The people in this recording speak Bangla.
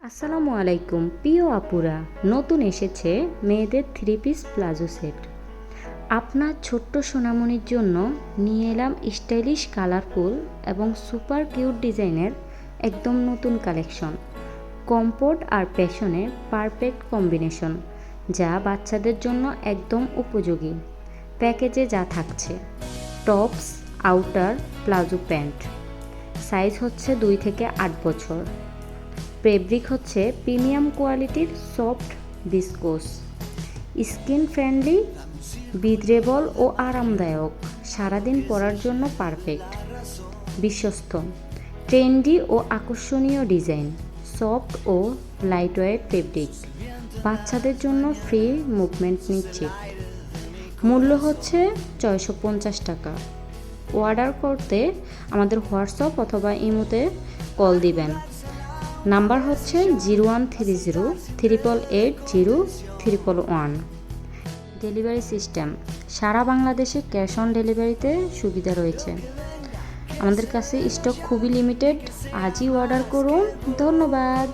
আসসালামু আলাইকুম প্রিয় আপুরা, নতুন এসেছে মেয়েদের 3 পিস প্লাজো সেট। আপনার ছোট্ট সোনামণির জন্য নিয়ে এলাম স্টাইলিশ, কালারফুল এবং সুপার কিউট ডিজাইনের একদম নতুন কালেকশন। কমফোর্ট আর প্যাশনের পারফেক্ট কম্বিনেশন, যা বাচ্চাদের জন্য একদম উপযোগী। প্যাকেজে যা থাকছে: tops, outer, palazzo pant. Size হচ্ছে 2 থেকে 8 বছর। ফেব্রিক হচ্ছে প্রিমিয়াম কোয়ালিটির সফট ভিসকোস, স্কিন ফ্রেন্ডলি, ব্রিথেবল ও আরামদায়ক। সারাদিন পরার জন্য পারফেক্ট। বিশ্বস্ত, ট্রেন্ডি ও আকর্ষণীয় ডিজাইন, সফট ও লাইটওয়েট ফেব্রিক। বাচ্চাদের জন্য ফ্রি মুভমেন্ট নিশ্চিত। মূল্য হচ্ছে 650 টাকা। অর্ডার করতে আমাদের হোয়াটসঅ্যাপ অথবা ইমোতে কল দিবেন। নাম্বার হচ্ছে 0130 8880 111। ডেলিভারি সিস্টেম সারা বাংলাদেশে ক্যাশ অন ডেলিভারিতে সুবিধা রয়েছে। আমাদের কাছে স্টক খুবই লিমিটেড। আজই অর্ডার করুন। ধন্যবাদ।